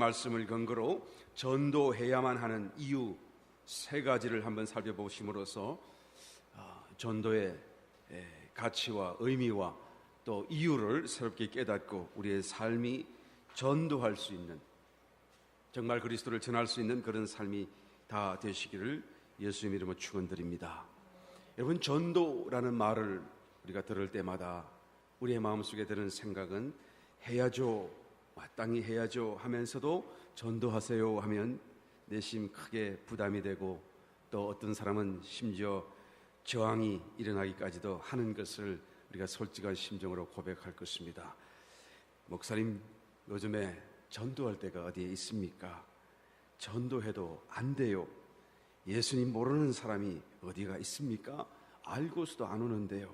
말씀을 근거로 전도해야만 하는 이유 세 가지를 한번 살펴보심으로써 전도의 가치와 의미와 또 이유를 새롭게 깨닫고 우리의 삶이 전도할 수 있는, 정말 그리스도를 전할 수 있는 그런 삶이 다 되시기를 예수님 이름으로 축원드립니다. 여러분, 전도라는 말을 우리가 들을 때마다 우리의 마음속에 드는 생각은 해야죠, 마땅히 해야죠 하면서도 전도하세요 하면 내심 크게 부담이 되고, 또 어떤 사람은 심지어 저항이 일어나기까지도 하는 것을 우리가 솔직한 심정으로 고백할 것입니다. 목사님, 요즘에 전도할 때가 어디에 있습니까? 전도해도 안 돼요. 예수님 모르는 사람이 어디가 있습니까? 알고서도 안 오는데요.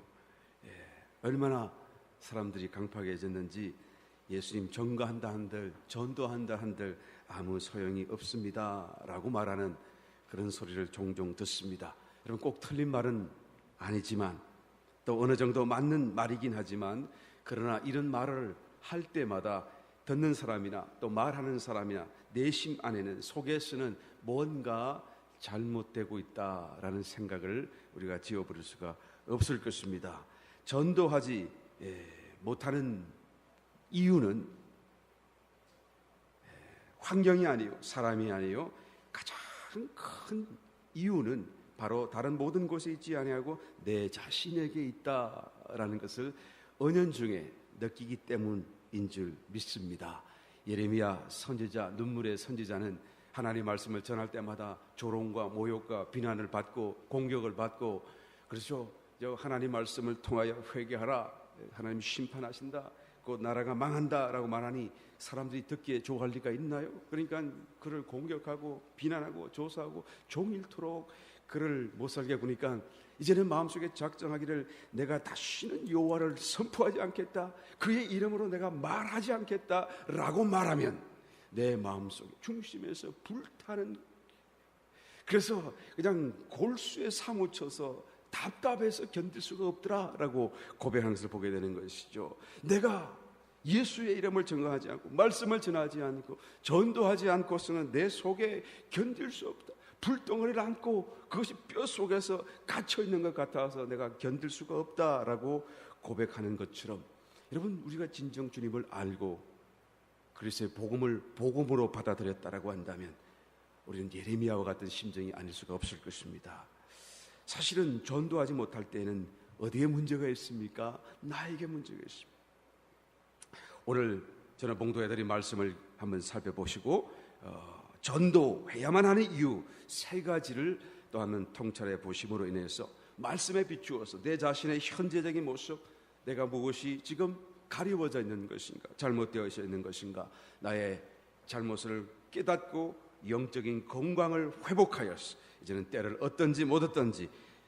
얼마나 사람들이 강팍해졌는지 예수님 전가한다 한들, 전도한다 한들 아무 소용이 없습니다 라고 말하는 그런 소리를 종종 듣습니다. 여러분, 꼭 틀린 말은 아니지만 또 어느 정도 맞는 말이긴 하지만, 그러나 이런 말을 할 때마다 듣는 사람이나 또 말하는 사람이나 내심 안에는, 속에서는 뭔가 잘못되고 있다라는 생각을 우리가 지어버릴 수가 없을 것입니다. 전도하지 못하는 이유는 환경이 아니요, 사람이 아니요, 가장 큰 이유는 바로 다른 모든 곳에 있지 아니하고 내 자신에게 있다라는 것을 은연중에 느끼기 때문인 줄 믿습니다. 예레미야 선지자, 눈물의 선지자는 하나님 말씀을 전할 때마다 조롱과 모욕과 비난을 받고 공격을 받고, 그렇죠. 하나님 말씀을 통하여 회개하라, 하나님 심판하신다, 그 나라가 망한다라고 말하니 사람들이 듣기에 좋아할 리가 있나요? 그러니까 그를 공격하고 비난하고 조사하고 종일토록 그를 못 살게 구니까 이제는 마음속에 작정하기를, 내가 다시는 여호와를 선포하지 않겠다, 그의 이름으로 내가 말하지 않겠다라고 말하면 내 마음속 중심에서 불타는, 그래서 그냥 골수에 사무쳐서 답답해서 견딜 수가 없더라라고 고백하는 것을 보게 되는 것이죠. 내가 예수의 이름을 증거하지 않고 말씀을 전하지 않고 전도하지 않고서는 내 속에 견딜 수 없다. 불덩어리를 안고 그것이 뼈 속에서 갇혀 있는 것 같아서 내가 견딜 수가 없다라고 고백하는 것처럼, 여러분, 우리가 진정 주님을 알고 그리스도의 복음을 복음으로 받아들였다라고 한다면 우리는 예레미야와 같은 심정이 아닐 수가 없을 것입니다. 사실은 전도하지 못할 때에는 어디에 문제가 있습니까? 나에게 문제가 있습니다. 오늘 저는 봉도회들이 말씀을 한번 살펴보시고 전도해야만 하는 이유 세 가지를 또 한번 통찰해 보심으로 인해서 말씀에 비추어서 내 자신의 현재적인 모습, 내가 무엇이 지금 가리워져 있는 것인가, 잘못되어 있는 것인가, 나의 잘못을 깨닫고 영적인 건강을 회복하여서 이제는 때를 얻든지 못 얻든지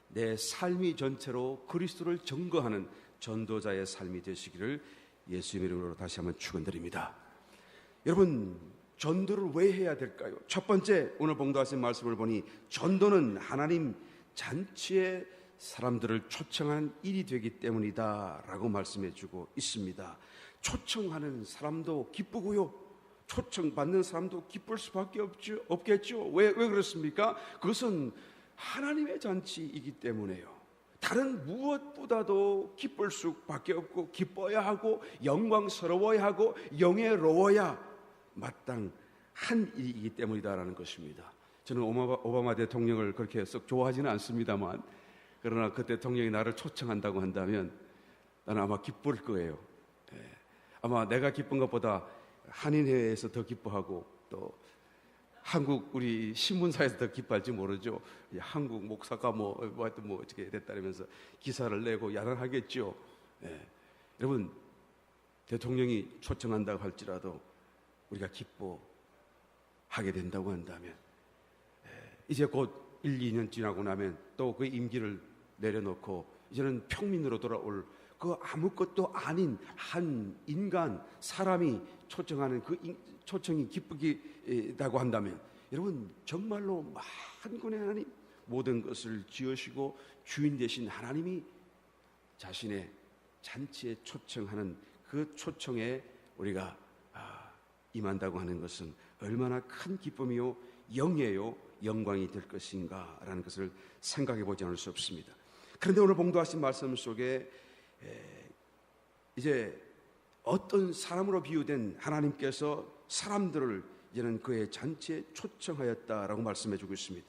내 삶이 전체로 그리스도를 증거하는 전도자의 삶이 되시기를 예수님 이름으로 다시 한번 축원드립니다. 여러분, 전도를 왜 해야 될까요? 첫 번째, 오늘 봉도하신 말씀을 보니 전도는 하나님 잔치에 사람들을 초청한 일이 되기 때문이다 라고 말씀해 주고 있습니다. 초청하는 사람도 기쁘고요, 초청받는 사람도 기쁠 수밖에 없겠죠. 왜 그렇습니까? 그것은 하나님의 잔치이기 때문에요. 다른 무엇보다도 기쁠 수밖에 없고 기뻐야 하고 영광스러워야 하고 영예로워야 마땅한 일이기 때문이다라는 것입니다. 저는 오바마 대통령을 그렇게 썩 좋아하지는 않습니다만, 그러나 그 대통령이 나를 초청한다고 한다면 나는 아마 기쁠 거예요. 아마 내가 기쁜 것보다 한인회에서 더 기뻐하고 또 한국 우리 신문사에서 더 기뻐할지 모르죠. 한국 목사가 하여튼 어떻게 됐다면서 기사를 내고 야단하겠죠. 여러분, 대통령이 초청한다고 할지라도 우리가 기뻐하게 된다고 한다면, 이제 곧 1, 2년 지나고 나면 또 그 임기를 내려놓고 이제는 평민으로 돌아올 그 아무것도 아닌 한 인간, 사람이 초청하는 그 초청이 기쁘기다고 한다면, 여러분, 정말로 만군의 하나님, 모든 것을 지으시고 주인 되신 하나님이 자신의 잔치에 초청하는 그 초청에 우리가 임한다고 하는 것은 얼마나 큰 기쁨이요 영예요 영광이 될 것인가라는 것을 생각해 보지 않을 수 없습니다. 그런데 오늘 봉독하신 말씀 속에 이제 어떤 사람으로 비유된 하나님께서 사람들을 이제는 그의 잔치에 초청하였다라고 말씀해 주고 있습니다.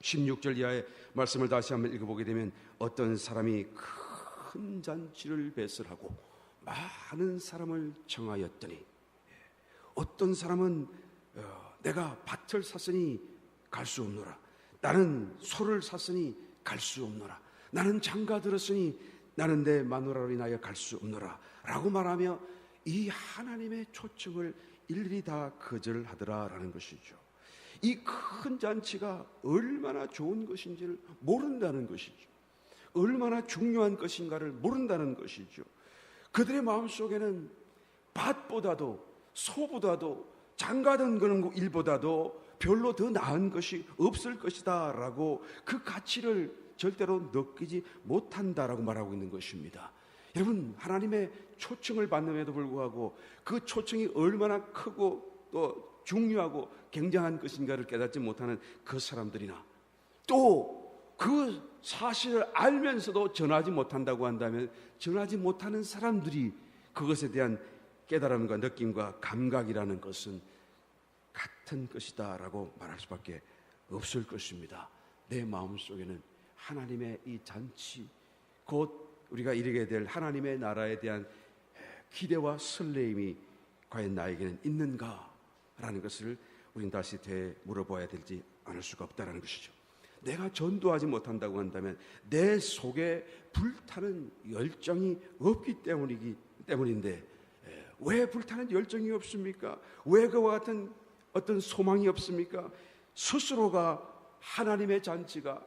16절 이하의 말씀을 다시 한번 읽어보게 되면 어떤 사람이 큰 잔치를 배설하고 많은 사람을 청하였더니 어떤 사람은 내가 밭을 샀으니 갈 수 없노라, 나는 소를 샀으니 갈 수 없노라, 나는 장가 들었으니 나는 내 마누라로 인하여 갈 수 없노라 라고 말하며 이 하나님의 초청을 일일이 다 거절하더라라는 것이죠. 이 큰 잔치가 얼마나 좋은 것인지를 모른다는 것이죠. 얼마나 중요한 것인가를 모른다는 것이죠. 그들의 마음속에는 밭보다도 소보다도 장가든 그런 일보다도 별로 더 나은 것이 없을 것이다 라고 그 가치를 절대로 느끼지 못한다라고 말하고 있는 것입니다. 여러분, 하나님의 초청을 받는에도 불구하고 그 초청이 얼마나 크고 또 중요하고 굉장한 것인가를 깨닫지 못하는 그 사람들이나 또 그 사실을 알면서도 전하지 못한다고 한다면 전하지 못하는 사람들이 그것에 대한 깨달음과 느낌과 감각이라는 것은 같은 것이다 라고 말할 수밖에 없을 것입니다. 내 마음속에는 하나님의 이 잔치, 곧 우리가 이르게 될 하나님의 나라에 대한 기대와 설레임이 과연 나에게는 있는가 라는 것을 우리는 다시 되물어봐야 되지 않을 수가 없다는 것이죠. 내가 전도하지 못한다고 한다면 내 속에 불타는 열정이 없기 때문인데 왜 불타는 열정이 없습니까? 왜 그와 같은 어떤 소망이 없습니까? 스스로가 하나님의 잔치가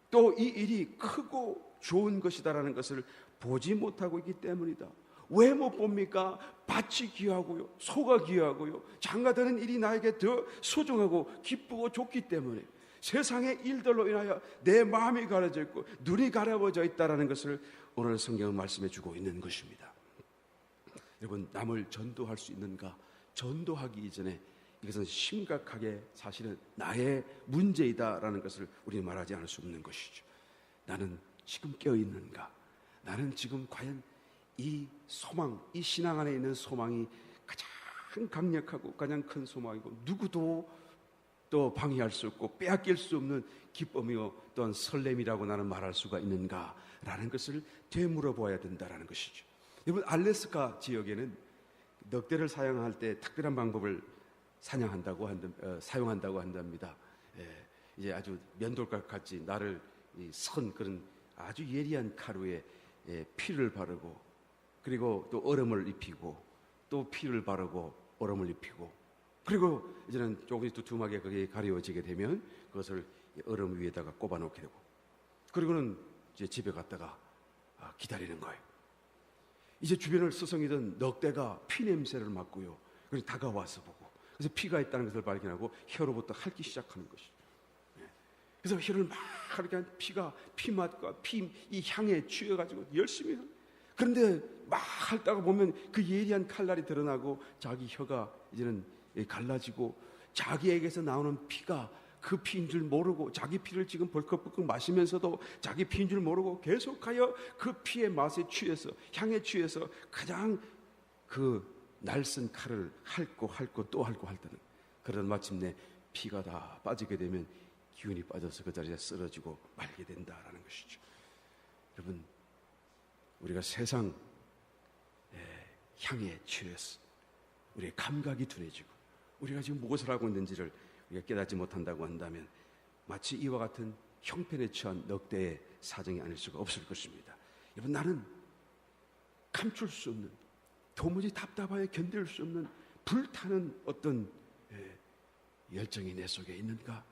또 이 일이 크고 좋은 것이다라는 것을 보지 못하고 있기 때문이다. 왜 못 봅니까? 밭이 귀하고요, 소가 귀하고요, 장가드는 일이 나에게 더 소중하고 기쁘고 좋기 때문에 세상의 일들로 인하여 내 마음이 가려져 있고 눈이 가려워져 있다는 것을 오늘 성경은 말씀해 주고 있는 것입니다. 여러분, 남을 전도할 수 있는가? 전도하기 이전에 이것은 심각하게 사실은 나의 문제이다라는 것을 우리는 말하지 않을 수 없는 것이죠. 나는 지금 깨어있는가? 나는 지금 과연 이 소망, 이 신앙 안에 있는 소망이 가장 강력하고 가장 큰 소망이고 누구도 또 방해할 수 없고 빼앗길 수 없는 기쁨이요 또한 설렘이라고 나는 말할 수가 있는가라는 것을 되물어보아야 된다라는 것이죠. 여러분, 알래스카 지역에는 늑대를 사냥할 때 특별한 방법을 사용한다고 한답니다. 이제 아주 면돌과 같이 나를 선 그런 아주 예리한 가루에 피를 바르고 그리고 또 얼음을 입히고 또 피를 바르고 얼음을 입히고 그리고 이제는 조금씩 두툼하게 그게 가려워지게 되면 그것을 얼음 위에다가 꼽아 놓게 되고 그리고는 이제 집에 갔다가 기다리는 거예요. 이제 주변을 스성이던 늑대가 피 냄새를 맡고요. 그래서 다가와서 보고 그래서 피가 있다는 것을 발견하고 혀로부터 핥기 시작하는 것이죠. 그래서 혀를 막 이렇게 피가 피맛과 이 향에 취해가지고 열심히 그런데 막 핥다가 보면 그 예리한 칼날이 드러나고 자기 혀가 이제는 갈라지고 자기에게서 나오는 피가 그 피인 줄 모르고 자기 피를 지금 벌컥벌컥 마시면서도 자기 피인 줄 모르고 계속하여 그 피의 맛에 취해서 향에 취해서 가장 그 날쌘 칼을 핥고 또 핥고 할 때는 그러다 마침내 피가 다 빠지게 되면 기운이 빠져서 그 자리에 쓰러지고 말게 된다라는 것이죠. 여러분, 우리가 세상 향에 취해서 우리의 감각이 둔해지고 우리가 지금 무엇을 하고 있는지를 우리가 깨닫지 못한다고 한다면 마치 이와 같은 형편에 처한 늑대의 사정이 아닐 수가 없을 것입니다. 여러분, 나는 감출 수 없는 도무지 답답하여 견딜 수 없는 불타는 어떤 열정이 내 속에 있는가?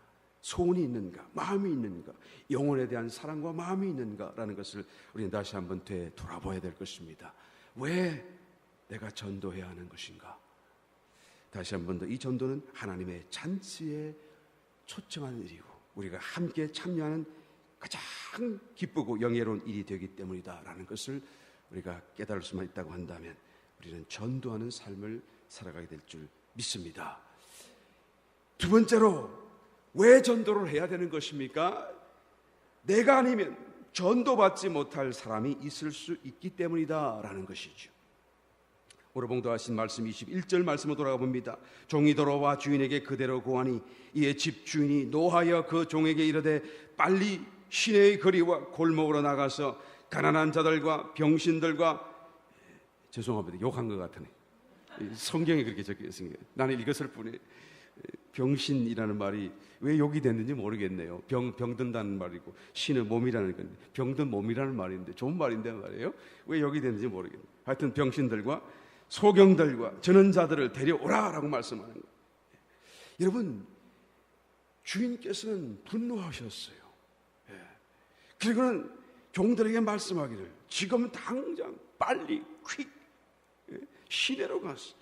소원이 있는가? 마음이 있는가? 영혼에 대한 사랑과 마음이 있는가라는 것을 우리는 다시 한번 되돌아봐야 될 것입니다. 왜 내가 전도해야 하는 것인가? 다시 한 번 더 이 전도는 하나님의 잔치에 초청하는 일이고 우리가 함께 참여하는 가장 기쁘고 영예로운 일이 되기 때문이다라는 것을 우리가 깨달을 수만 있다고 한다면 우리는 전도하는 삶을 살아가게 될 줄 믿습니다. 두 번째로 왜 전도를 해야 되는 것입니까? 내가 아니면 전도받지 못할 사람이 있을 수 있기 때문이다라는 것이죠. 오늘 봉독하신 말씀 21절 말씀으로 돌아가 봅니다. 종이 돌아와 주인에게 그대로 고하니 이에 집 주인이 노하여 그 종에게 이르되 빨리 시내의 거리와 골목으로 나가서 가난한 자들과 병신들과, 죄송합니다, 욕한 것 같으네, 성경에 그렇게 적혀 있습니다. 나는 읽었을 뿐이 병신이라는 말이 왜 욕이 됐는지 모르겠네요. 병든다는 말이고 신은 몸이라는 건데, 병든 몸이라는 말인데 좋은 말인데 말이에요. 왜 욕이 됐는지 모르겠네요. 하여튼 병신들과 소경들과 저는 자들을 데려오라라고 말씀하는 거예요. 여러분, 주인께서는 분노하셨어요. 그리고는 종들에게 말씀하기를 지금 당장 빨리 퀵 시내로 가서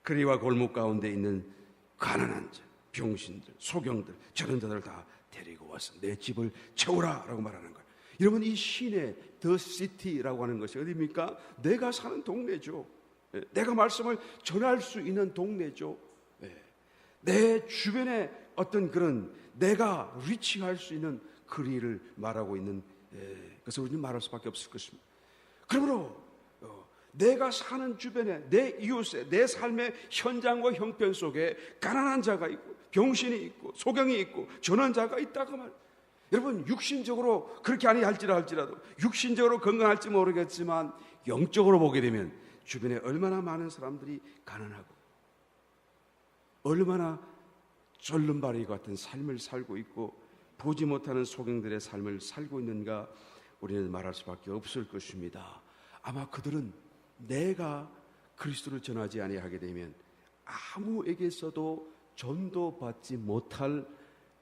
거리와 골목 가운데 있는 가난한 자, 병신들, 소경들, 저런 자들을 다 데리고 와서 내 집을 채우라라고 말하는 거예요. 여러분, 이 시내, 더 시티라고 하는 것이 어디입니까? 내가 사는 동네죠. 내가 말씀을 전할 수 있는 동네죠. 내 주변에 어떤 그런 내가 리치할 수 있는 거리를 말하고 있는, 그래서 우리는 말할 수밖에 없을 것입니다. 그러므로 내가 사는 주변에 내 이웃에 내 삶의 현장과 형편 속에 가난한 자가 있고 병신이 있고 소경이 있고 전환자가 있다고 말. 여러분, 육신적으로 그렇게 아니 할지라도 육신적으로 건강할지 모르겠지만 영적으로 보게 되면 주변에 얼마나 많은 사람들이 가난하고 얼마나 절름발이 같은 삶을 살고 있고 보지 못하는 소경들의 삶을 살고 있는가, 우리는 말할 수밖에 없을 것입니다. 아마 그들은 내가 그리스도를 전하지 아니하게 되면 아무에게서도 전도받지 못할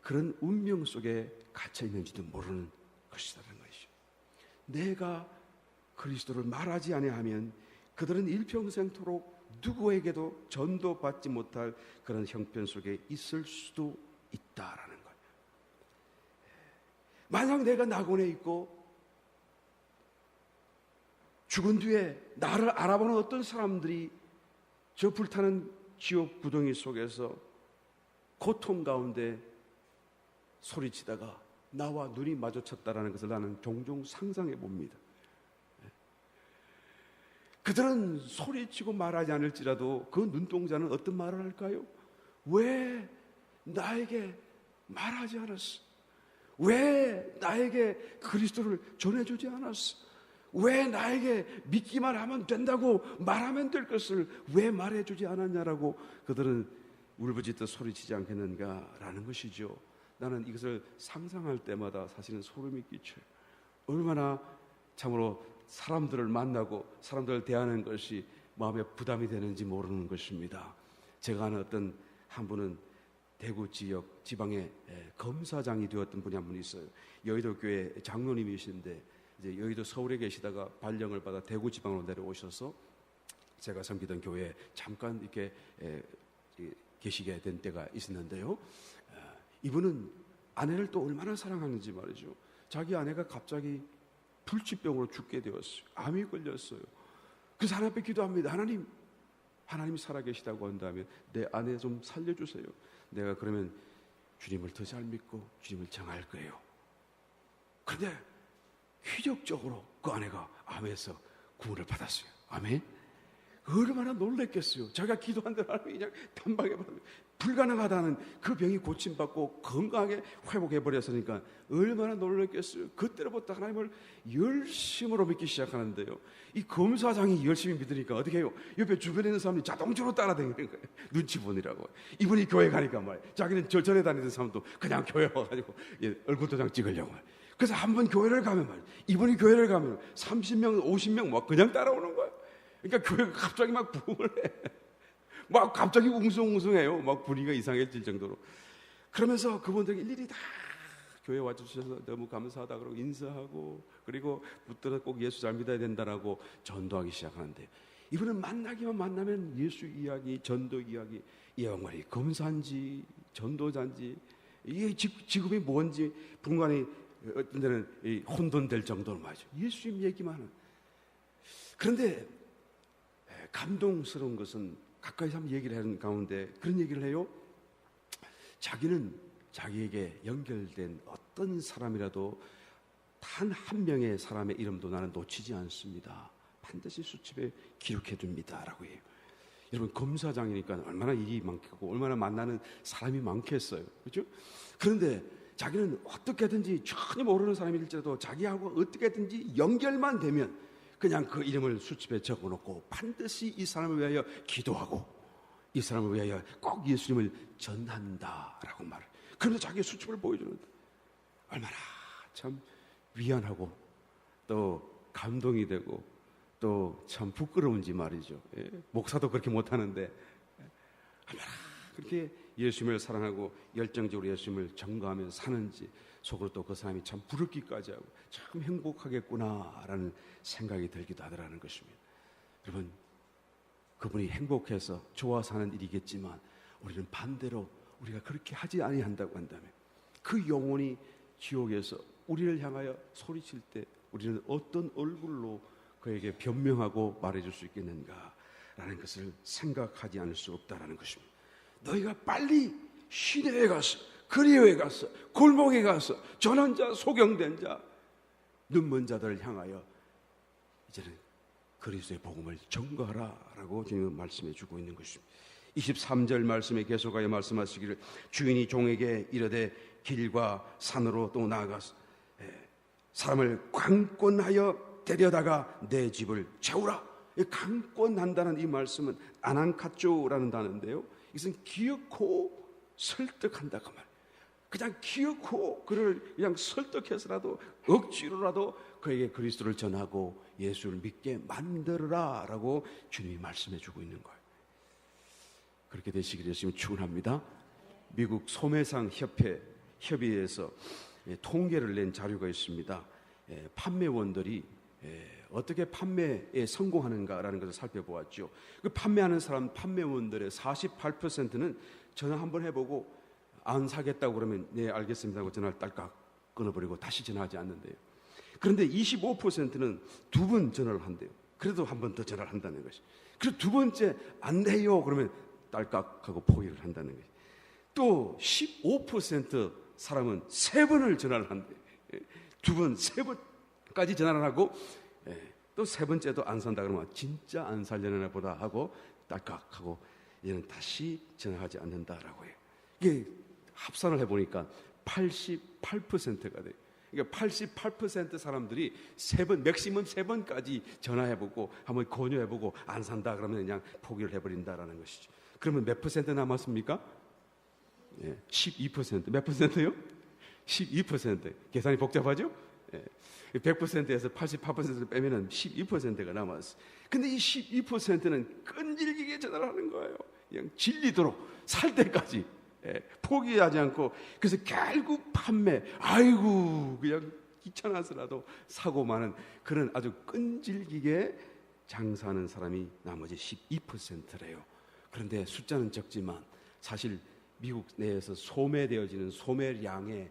그런 운명 속에 갇혀 있는지도 모르는 것이라는 것이죠. 내가 그리스도를 말하지 아니하면 그들은 일평생토록 누구에게도 전도받지 못할 그런 형편 속에 있을 수도 있다라는 거예요. 만약 내가 낙원에 있고 죽은 뒤에 나를 알아보는 어떤 사람들이 저 불타는 지옥 구덩이 속에서 고통 가운데 소리치다가 나와 눈이 마주쳤다라는 것을 나는 종종 상상해 봅니다. 그들은 소리치고 말하지 않을지라도 그 눈동자는 어떤 말을 할까요? 왜 나에게 말하지 않았어? 왜 나에게 그리스도를 전해주지 않았어? 왜 나에게 믿기만 하면 된다고 말하면 될 것을 왜 말해주지 않았냐라고 그들은 울부짖듯 소리치지 않겠는가라는 것이죠. 나는 이것을 상상할 때마다 사실은 소름이 끼쳐요. 얼마나 참으로 사람들을 만나고 사람들을 대하는 것이 마음에 부담이 되는지 모르는 것입니다. 제가 아는 어떤 한 분은 대구 지역 지방의 검사장이 되었던 분이 한 분 있어요. 여의도 교회 장로님이신데 이제 여의도 서울에 계시다가 발령을 받아 대구 지방으로 내려오셔서 제가 섬기던 교회에 잠깐 이렇게 계시게 된 때가 있었는데요. 이분은 아내를 또 얼마나 사랑하는지 말이죠. 자기 아내가 갑자기 불치병으로 죽게 되었어요. 암이 걸렸어요. 그래서 하나님 앞에 기도합니다. 하나님이 살아계시다고 한다면 내 아내 좀 살려주세요. 내가 그러면 주님을 더 잘 믿고 주님을 정할 거예요. 그런데 기적적으로 그 아내가 암에서 구원을 받았어요. 아멘. 얼마나 놀랬겠어요. 자기가 기도한 대로 하나님이 그냥 단방에 불가능하다는 그 병이 고침받고 건강하게 회복해버렸으니까 얼마나 놀랬겠어요. 그때로부터 하나님을 열심으로 믿기 시작하는데요. 이 검사장이 열심히 믿으니까 어떻게 해요? 옆에 주변에 있는 사람이 자동적으로 따라다니는 거예요. 눈치 보느라고. 이분이 교회 가니까 말이에요. 자기는 절전에 다니는 사람도 그냥 교회 와가지고 얼굴 도장 찍으려고 말이에요. 그래서 한 번 교회를 가면 말이에요. 이분이 교회를 가면 30명, 50명 막 그냥 따라오는 거예요. 그러니까 교회가 갑자기 막 부흥을 해. 막 갑자기 웅성웅성해요. 막 분위기가 이상해질 정도로. 그러면서 그분들이 일일이 다 교회 와주셔서 너무 감사하다 그러고 인사하고, 그리고 붙들어 꼭 예수 잘 믿어야 된다라고 전도하기 시작하는데, 이분은 만나기만 만나면 예수 이야기, 전도 이야기, 이 양반이 검사인지 전도자인지 이게 직업이 뭔지 분간이 어떤 데는 혼돈될 정도로 말이죠. 예수님 얘기만 하는. 그런데 감동스러운 것은 가까이서 한번 얘기를 하는 가운데 그런 얘기를 해요. 자기는 자기에게 연결된 어떤 사람이라도 단 한 명의 사람의 이름도 나는 놓치지 않습니다. 반드시 수첩에 기록해 둡니다 라고 해요. 여러분, 검사장이니까 얼마나 일이 많겠고 얼마나 만나는 사람이 많겠어요, 그렇죠? 그런데 자기는 어떻게든지 전혀 모르는 사람일지라도 자기하고 어떻게든지 연결만 되면 그냥 그 이름을 수첩에 적어놓고 반드시 이 사람을 위하여 기도하고 이 사람을 위하여 꼭 예수님을 전한다라고 말을. 그러면서 자기의 수첩을 보여주는데 얼마나 참 위안하고 또 감동이 되고 또 참 부끄러운지 말이죠. 예? 목사도 그렇게 못하는데 얼마나 그렇게 예수님을 사랑하고 열정적으로 예수님을 전가하며 사는지 속으로 또 그 사람이 참 부럽기까지 하고 참 행복하겠구나라는 생각이 들기도 하더라는 것입니다. 여러분, 그분이 행복해서 좋아서 하는 일이겠지만 우리는 반대로 우리가 그렇게 하지 아니한다고 한다면 그 영혼이 지옥에서 우리를 향하여 소리칠 때 우리는 어떤 얼굴로 그에게 변명하고 말해줄 수 있겠는가라는 것을 생각하지 않을 수 없다라는 것입니다. 너희가 빨리 시내에 가서 거리에 가서 골목에 가서 전한 자, 소경된 자, 눈먼 자들을 향하여 이제는 그리스도의 복음을 전가하라라고 주님은 말씀해 주고 있는 것입니다. 23절 말씀에 계속하여 말씀하시기를 주인이 종에게 이르되 길과 산으로 또 나아가서 사람을 강권하여 데려다가 내 집을 채우라. 강권한다는 이 말씀은 아난카쪼라는 단어인데요, 이것은 기어코 설득한다 그 말. 그냥 기어코 그를 그냥 설득해서라도 억지로라도 그에게 그리스도를 전하고 예수를 믿게 만들어라라고 주님이 말씀해 주고 있는 거예요. 그렇게 되시기를 예수님 축원합니다. 미국 소매상 협의회에서 통계를 낸 자료가 있습니다. 판매원들이 어떻게 판매에 성공하는가라는 것을 살펴보았죠. 그 판매하는 사람 판매원들의 48%는 전화 한번 해보고 안 사겠다고 그러면 네 알겠습니다 하고 전화를 딸깍 끊어버리고 다시 전화하지 않는데요. 그런데 25%는 두 번 전화를 한대요. 그래도 한 번 더 전화를 한다는 것이. 그리고 두 번째 안 돼요 그러면 딸깍하고 포기를 한다는 것이. 또 15% 사람은 세 번을 전화를 한대요. 두 번, 세 번까지 전화를 하고 또 세 번째도 안 산다 그러면 진짜 안 살려나 보다 하고 딸깍하고 얘는 다시 전화하지 않는다라고 해요. 이게 합산을 해보니까 88%가 돼요. 그러니까 88% 사람들이 세 번, 맥시멈 세 번까지 전화해보고 한번 권유해보고 안 산다 그러면 그냥 포기를 해버린다라는 것이죠. 그러면 몇 퍼센트 남았습니까? 12%. 몇 퍼센트요? 12%. 계산이 복잡하죠? 100%에서 88%를 빼면은 12%가 남았어요. 근데 이 12%는 끈질기게 전화를 하는 거예요. 그냥 질리도록 살 때까지 포기하지 않고. 그래서 결국 판매, 아이고 그냥 귀찮아서라도 사고 마는 그런 아주 끈질기게 장사하는 사람이 나머지 12%래요. 그런데 숫자는 적지만 사실 미국 내에서 소매되어지는 소매량의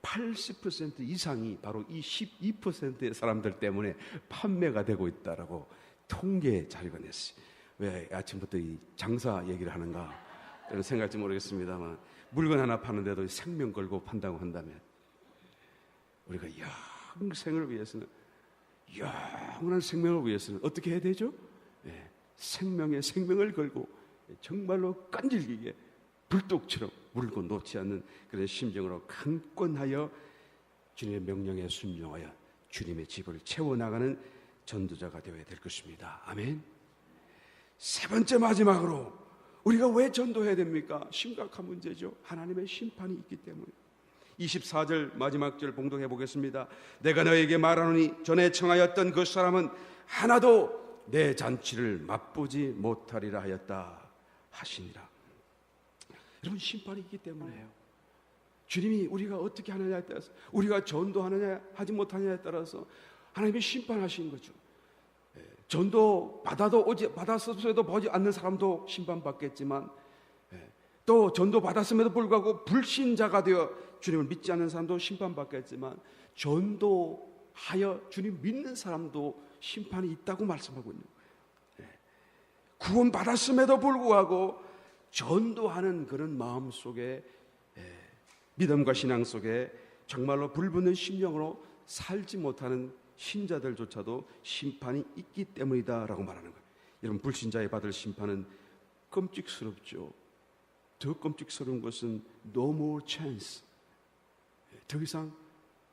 80% 이상이 바로 이 12%의 사람들 때문에 판매가 되고 있다라고 통계 자료가 냈어요. 왜 아침부터 이 장사 얘기를 하는가 이런 생각할지 모르겠습니다만, 물건 하나 파는데도 생명 걸고 판다고 한다면 우리가 영생을 위해서는, 영원한 생명을 위해서는 어떻게 해야 되죠? 생명을 걸고 정말로 끈질기게 불독처럼 물고 놓지 않는 그런 심정으로 강권하여 주님의 명령에 순종하여 주님의 집을 채워나가는 전도자가 되어야 될 것입니다. 아멘. 세 번째 마지막으로 우리가 왜 전도해야 됩니까? 심각한 문제죠. 하나님의 심판이 있기 때문에. 24절 마지막 절 봉독해 보겠습니다. 내가 너에게 말하노니 전에 청하였던 그 사람은 하나도 내 잔치를 맛보지 못하리라 하였다 하시니라. 여러분, 심판이 있기 때문에요. 주님이 우리가 어떻게 하느냐에 따라서, 우리가 전도하느냐 하지 못하느냐에 따라서 하나님이 심판하시는 거죠. 전도 받았어도 보지 않는 사람도 심판받겠지만, 또 전도 받았음에도 불구하고 불신자가 되어 주님을 믿지 않는 사람도 심판받겠지만, 전도하여 주님 믿는 사람도 심판이 있다고 말씀하고 있는 거예요. 구원 받았음에도 불구하고 전도하는 그런 마음 속에, 믿음과 신앙 속에 정말로 불붙는 심령으로 살지 못하는 신자들조차도 심판이 있기 때문이다라고 말하는 거예요. 여러분, 불신자에 받을 심판은 끔찍스럽죠. 더 끔찍스러운 것은 no more chance, 더 이상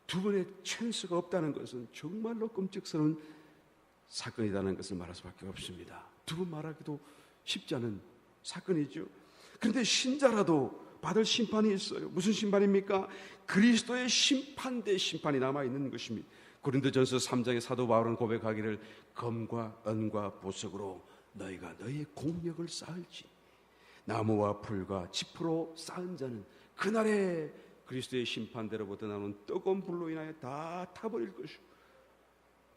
두 번의 찬스가 없다는 것은 정말로 끔찍스러운 사건이라는 것을 말할 수밖에 없습니다. 두 번 말하기도 쉽지 않은 사건이죠. 그런데 신자라도 받을 심판이 있어요. 무슨 심판입니까? 그리스도의 심판 대 심판이 남아있는 것입니다. 고린도전서 3장의 사도 바울은 고백하기를 금과 은과 보석으로 너희가 너희의 공력을 쌓을지 나무와 풀과 지푸로 쌓은 자는 그날에 그리스도의 심판대로부터 나오는 뜨거운 불로 인하여 다 타버릴 것이고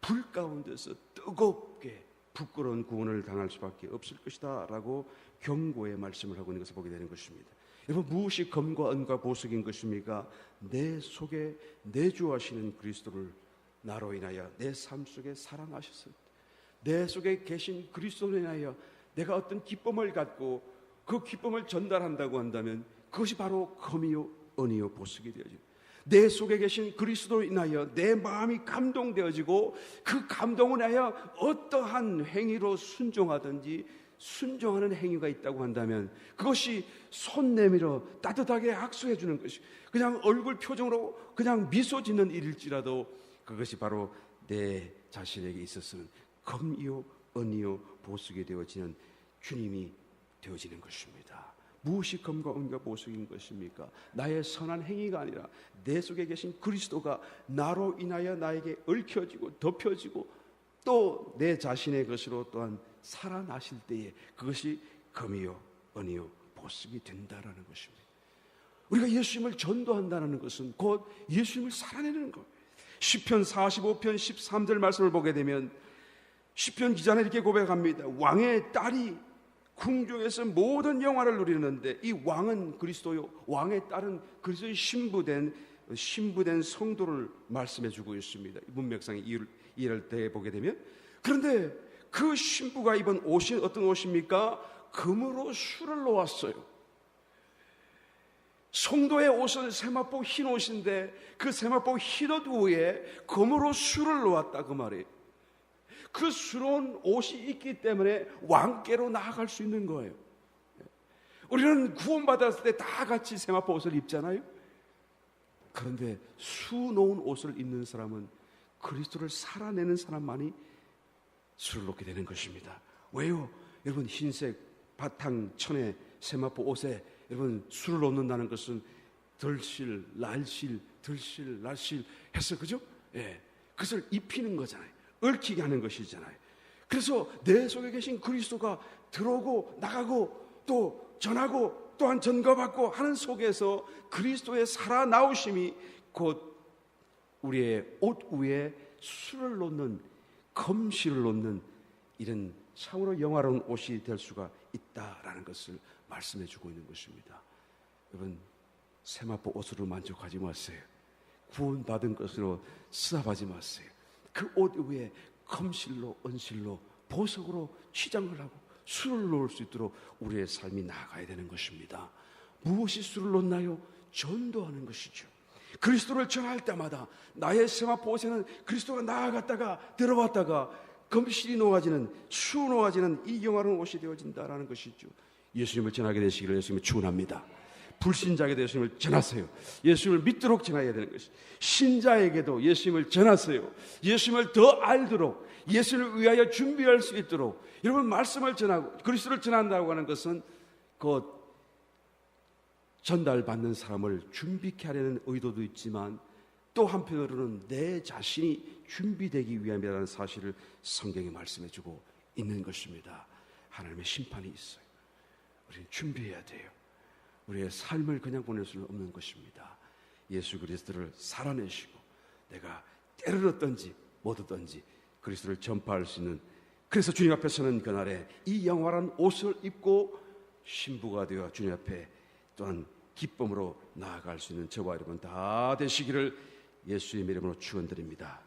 불 가운데서 뜨겁게 부끄러운 구원을 당할 수밖에 없을 것이다 라고 경고의 말씀을 하고 있는 것을 보게 되는 것입니다. 여러분, 무엇이 금과 은과 보석인 것입니까? 내 속에 내주하시는 그리스도를 나로 인하여 내 삶 속에 사랑하셨을 때, 내 속에 계신 그리스도로 인하여 내가 어떤 기쁨을 갖고 그 기쁨을 전달한다고 한다면 그것이 바로 금이요 은이요 보석이 되어집니다. 내 속에 계신 그리스도로 인하여 내 마음이 감동되어지고 그 감동을 인하여 어떠한 행위로 순종하든지 순종하는 행위가 있다고 한다면 그것이 손 내밀어 따뜻하게 악수해 주는 것이 그냥 얼굴 표정으로 그냥 미소 짓는 일일지라도 그것이 바로 내 자신에게 있어서는 금이요 은이요 보석이 되어지는 주님이 되어지는 것입니다. 무엇이 금과 은과 보석인 것입니까? 나의 선한 행위가 아니라 내 속에 계신 그리스도가 나로 인하여 나에게 얽혀지고 덮여지고 또 내 자신의 것으로 또한 살아나실 때에 그것이 금이요 은이요 보석이 된다라는 것입니다. 우리가 예수님을 전도한다는 것은 곧 예수님을 살아내는 것. 시편 45편 13절 말씀을 보게 되면 시편 기자는 이렇게 고백합니다. 왕의 딸이 궁중에서 모든 영화를 누리는데 이 왕은 그리스도요, 왕의 딸은 그리스도의 신부된 성도를 말씀해주고 있습니다. 문맥상의 이해를 대 보게 되면, 그런데 그 신부가 입은 옷이 어떤 옷입니까? 금으로 술을 놓았어요. 성도의 옷은 세마포 흰 옷인데 그 세마포 흰 옷 위에 금으로 술을 놓았다 그 말이에요. 그 수로운 옷이 있기 때문에 왕께로 나아갈 수 있는 거예요. 우리는 구원받았을 때 다 같이 세마포 옷을 입잖아요. 그런데 수놓은 옷을 입는 사람은 그리스도를 살아내는 사람만이 술을 놓게 되는 것입니다. 왜요? 여러분, 흰색 바탕 천에 세마포 옷에 여러분 술을 놓는다는 것은 덜실, 날실, 덜실, 날실 해서 그죠? 예, 그것을 입히는 거잖아요. 얽히게 하는 것이잖아요. 그래서 내 속에 계신 그리스도가 들어오고 나가고 또 전하고 또한 전거받고 하는 속에서 그리스도의 살아나오심이 곧 우리의 옷 위에 술을 놓는, 금실을 놓는 이런 참으로 영화로운 옷이 될 수가 있다라는 것을 말씀해 주고 있는 것입니다. 여러분, 세마포 옷으로 만족하지 마세요. 구원받은 것으로 수납하지 마세요. 그 옷 위에 금실로, 은실로, 보석으로 치장을 하고 술을 놓을 수 있도록 우리의 삶이 나아가야 되는 것입니다. 무엇이 술을 놓나요? 전도하는 것이죠. 그리스도를 전할 때마다 나의 세마포 옷에는 그리스도가 나아갔다가 들어왔다가 금실이 놓아지는, 수 놓아지는 이 영화로운 옷이 되어진다라는 것이죠. 예수님을 전하게 되시기를 예수님을 축원합니다. 불신자에게 예수님을 전하세요. 예수님을 믿도록 전해야 되는 것이. 신자에게도 예수님을 전하세요. 예수님을 더 알도록, 예수를 위하여 준비할 수 있도록. 여러분, 말씀을 전하고 그리스도를 전한다고 하는 것은 곧 전달받는 사람을 준비케 하려는 의도도 있지만 또 한편으로는 내 자신이 준비되기 위함이라는 사실을 성경이 말씀해주고 있는 것입니다. 하나님의 심판이 있어요. 우리는 준비해야 돼요. 우리의 삶을 그냥 보낼 수는 없는 것입니다. 예수 그리스도를 살아내시고 내가 때를 얻든지 못 얻든지 그리스도를 전파할 수 있는, 그래서 주님 앞에 서는 그날에 이 영원한 옷을 입고 신부가 되어 주님 앞에 또한 기쁨으로 나아갈 수 있는 저와 여러분 다 되시기를 예수의 이름으로 축원드립니다.